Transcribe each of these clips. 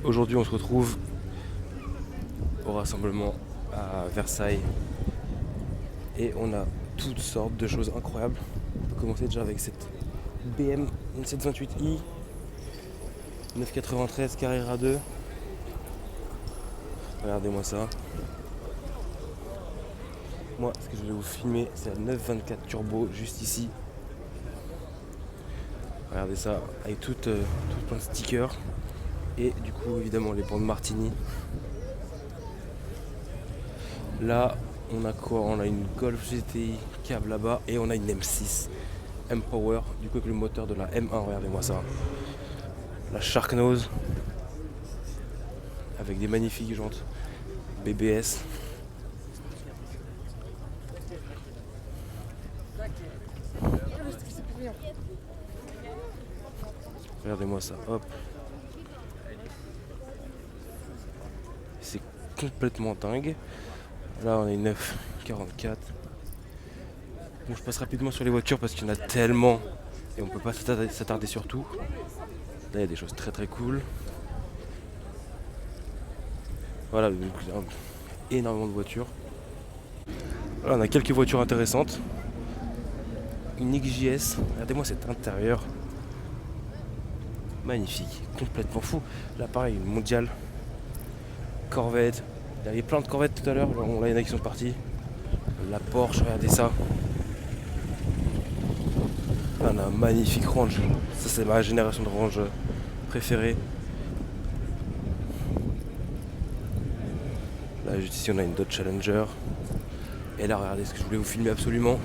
Aujourd'hui on se retrouve au rassemblement à Versailles et on a toutes sortes de choses incroyables. On peut commencer déjà avec cette BM 728i 993 Carrera 2. Regardez-moi ça. Moi, ce que je vais vous filmer, c'est la 924 Turbo juste ici. Regardez ça, avec tout plein de stickers. Et du coup, évidemment, les bandes Martini. Là, on a quoi? On a une Golf GTI cab là-bas et on a une M6 M-Power, du coup avec le moteur de la M1, regardez-moi ça. La Sharknose avec des magnifiques jantes BBS. Regardez-moi ça, hop. C'est complètement dingue. Là on a une 944. Bon, je passe rapidement sur les voitures parce qu'il y en a tellement et on peut pas s'attarder sur tout. Là il y a des choses très très cool. Voilà, donc énormément de voitures. Là on a quelques voitures intéressantes. Une XJS, regardez-moi cet intérieur. Magnifique, complètement fou. Là pareil, une mondiale. Corvette. Il y avait plein de Corvettes tout à l'heure. Là il y en a qui sont partis. La Porsche, regardez ça. Là on a un magnifique range. Ça c'est ma génération de range préférée. Là juste ici on a une Dodge Challenger. Et là regardez ce que je voulais vous filmer absolument.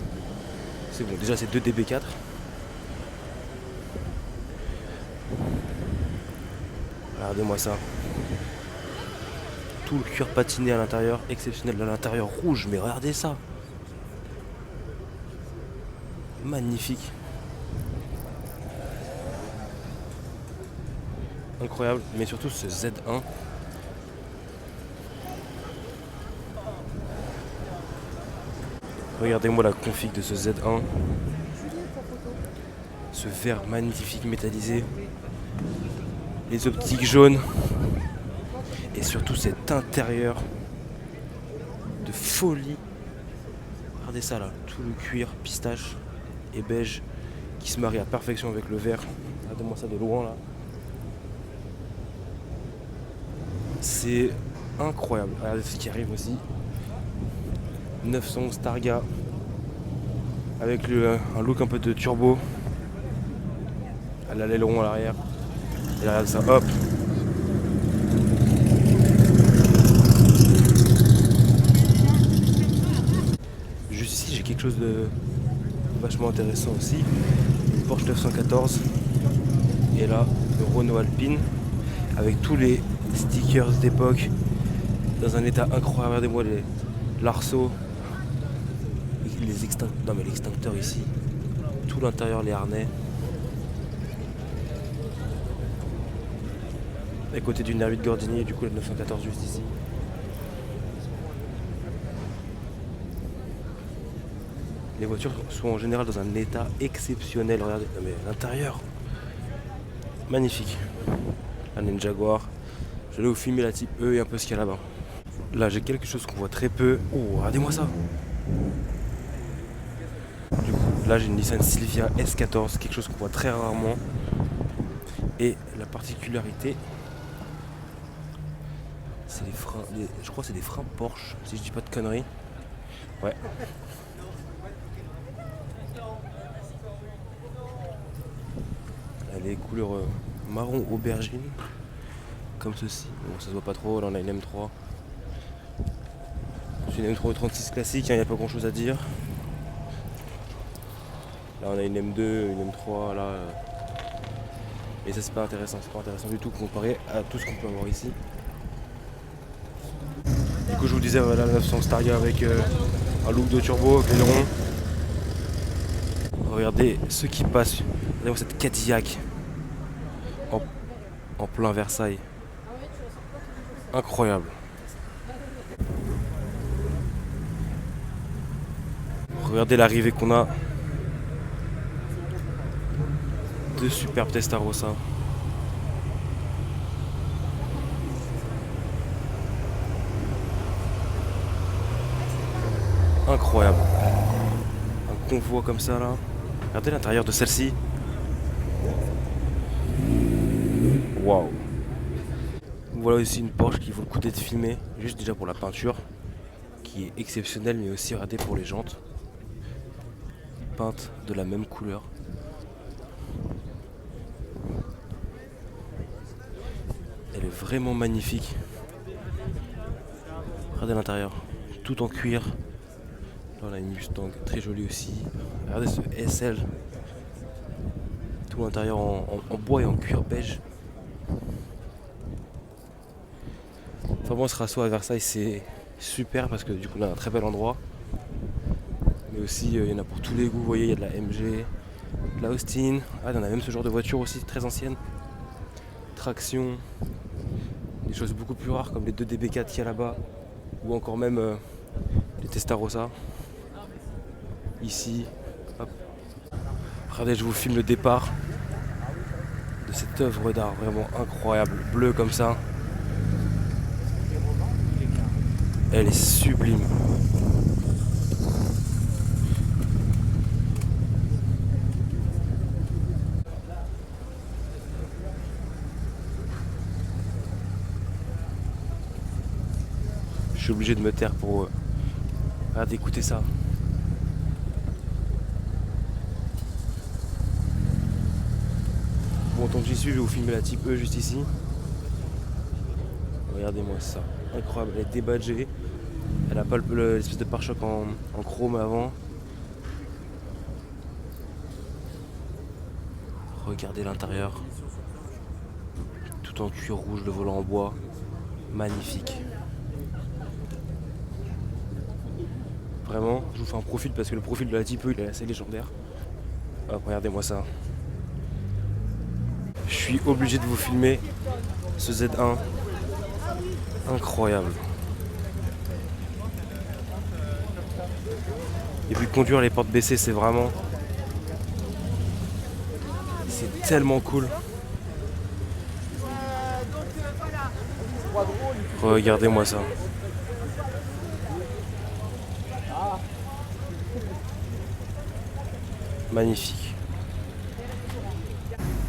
C'est bon, déjà c'est 2 DB4. Regardez-moi ça. Tout le cuir patiné à l'intérieur, exceptionnel à l'intérieur rouge, mais regardez ça. Magnifique. Incroyable, mais surtout ce Z1. Regardez-moi la config de ce Z1. Ce verre magnifique métallisé. Les optiques jaunes. Et surtout cet intérieur de folie. Regardez ça là, tout le cuir pistache et beige qui se marie à perfection avec le vert. Regardez-moi ça de loin là. C'est incroyable. Regardez ce qui arrive aussi. 911 Targa avec un look un peu de turbo. À l'aileron à l'arrière. Et regardez ça, hop. Juste ici j'ai quelque chose de vachement intéressant aussi. Une Porsche 914. Et là, le Renault Alpine avec tous les stickers d'époque dans un état incroyable. Regardez-moi l'arceau, les extincteurs, non mais l'extincteur ici, tout l'intérieur, les harnais. À côté d'une R8 Gordini et du coup la 914 juste ici. Les voitures sont en général dans un état exceptionnel. Regardez, non mais l'intérieur, magnifique. Là, on a une Jaguar. Je vais vous filmer la type E et un peu ce qu'il y a là-bas. Là j'ai quelque chose qu'on voit très peu. Oh, regardez-moi ça. Du coup, là j'ai une Nissan Silvia S14, quelque chose qu'on voit très rarement. Et la particularité, c'est les freins, je crois que c'est des freins Porsche, si je dis pas de conneries. Ouais. Elle est couleur marron aubergine, comme ceci. Bon, ça se voit pas trop, là on a une M3. C'est une M3 36 classique, il n'y a pas grand chose à dire. Là on a une M2, une M3, là. Et ça c'est pas intéressant du tout comparé à tout ce qu'on peut avoir ici. Du coup je vous disais voilà la 900 Targa avec un look de turbo, avec l'aileron. Regardez ceux qui passent. Regardez cette Cadillac en plein Versailles. Incroyable. Regardez l'arrivée qu'on a. Deux superbes Testarossa. incroyable. Un convoi comme ça là. Regardez l'intérieur de celle-ci. Waouh. Voilà aussi une Porsche qui vaut le coup d'être filmée, juste déjà pour la peinture, qui est exceptionnelle, mais aussi regardez pour les jantes, peintes de la même couleur. Elle est vraiment magnifique. Regardez l'intérieur, tout en cuir. Là on a une Mustang très jolie aussi. Regardez ce SL, tout l'intérieur en bois et en cuir beige. Enfin bon, ce rasso à Versailles c'est super parce que du coup on a un très bel endroit. Mais aussi il y en a pour tous les goûts, vous voyez, il y a de la MG, de la Austin. Ah, il y en a même ce genre de voiture aussi très ancienne. Traction. Des choses beaucoup plus rares comme les 2 DB4 qu'il y a là-bas. Ou encore même les Testarossa. Ici. Hop. Regardez, je vous filme le départ de cette œuvre d'art vraiment incroyable. Bleue comme ça. Elle est sublime. Je suis obligé de me taire pour regardez, écoutez ça. Bon, tant que j'y suis, je vais vous filmer la Type E juste ici. Regardez-moi ça. Incroyable, elle est débadgée. Elle n'a pas l'espèce de pare-choc en chrome avant. Regardez l'intérieur. Tout en cuir rouge, le volant en bois. Magnifique. Vraiment, je vous fais un profil parce que le profil de la Type E il est assez légendaire. Hop, regardez-moi ça. Je suis obligé de vous filmer ce Z1. Incroyable. Et puis conduire les portes baissées, c'est vraiment... C'est tellement cool. Regardez-moi ça. Magnifique.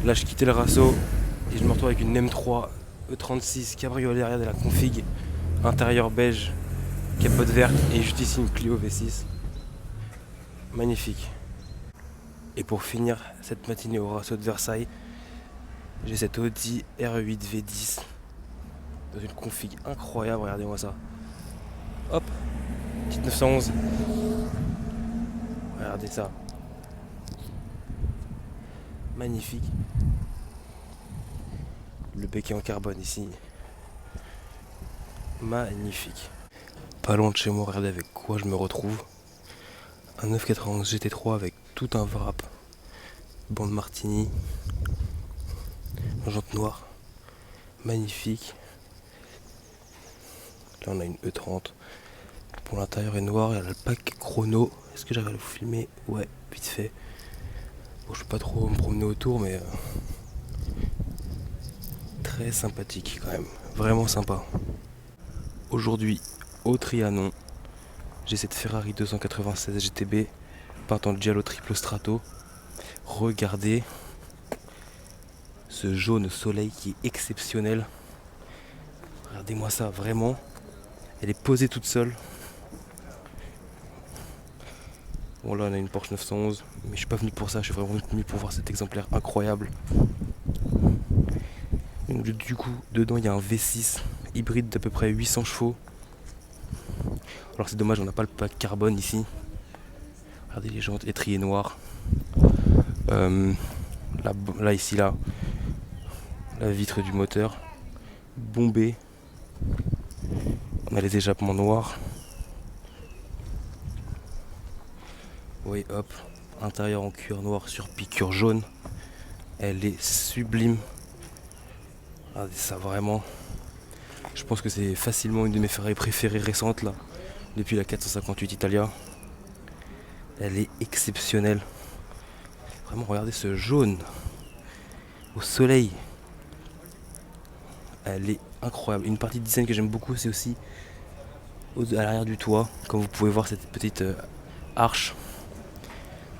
Là, je quittais le Rasso et je me retrouve avec une M3 E36 cabriolet. Regardez la config. Intérieur beige, capote verte et juste ici une Clio V6. Magnifique. Et pour finir cette matinée au Rasso de Versailles, j'ai cette Audi R8 V10 dans une config incroyable. Regardez-moi ça. Hop, petite 911. Regardez ça. Magnifique. Le béquet en carbone ici. Magnifique. Pas loin de chez moi, regardez avec quoi je me retrouve. Un 991 GT3 avec tout un wrap. Bande Martini. Jante noire. Magnifique. Là on a une E30. Pour l'intérieur est noir, il y a le pack chrono. Est-ce que j'arrive à le filmer? Ouais, vite fait. Bon, je peux pas trop me promener autour, mais très sympathique quand même. Vraiment sympa. Aujourd'hui, au Trianon, j'ai cette Ferrari 296 GTB peinte en Giallo triple strato. Regardez ce jaune soleil qui est exceptionnel. Regardez-moi ça, vraiment. Elle est posée toute seule. Bon, là on a une Porsche 911, mais je suis pas venu pour ça, je suis vraiment venu pour voir cet exemplaire incroyable. Donc, du coup, dedans il y a un V6 hybride d'à peu près 800 chevaux. Alors c'est dommage, on n'a pas le pack carbone ici. Regardez les jantes étriers noirs. Là ici là, la vitre du moteur bombée. On a les échappements noirs. Oui, hop, intérieur en cuir noir sur piqûre jaune. Elle est sublime. Regardez ça vraiment. Je pense que c'est facilement une de mes Ferrari préférées récentes là, depuis la 458 Italia. Elle est exceptionnelle. Vraiment, regardez ce jaune au soleil. Elle est incroyable. Une partie de design que j'aime beaucoup, c'est aussi à l'arrière du toit. Comme vous pouvez voir cette petite arche.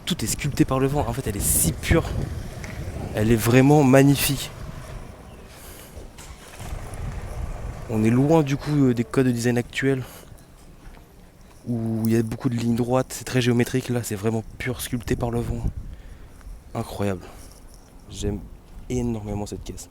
Tout est sculpté par le vent. En fait, elle est si pure. Elle est vraiment magnifique. On est loin du coup des codes de design actuels où il y a beaucoup de lignes droites, c'est très géométrique. Là, c'est vraiment pur sculpté par le vent. Incroyable. J'aime énormément cette caisse.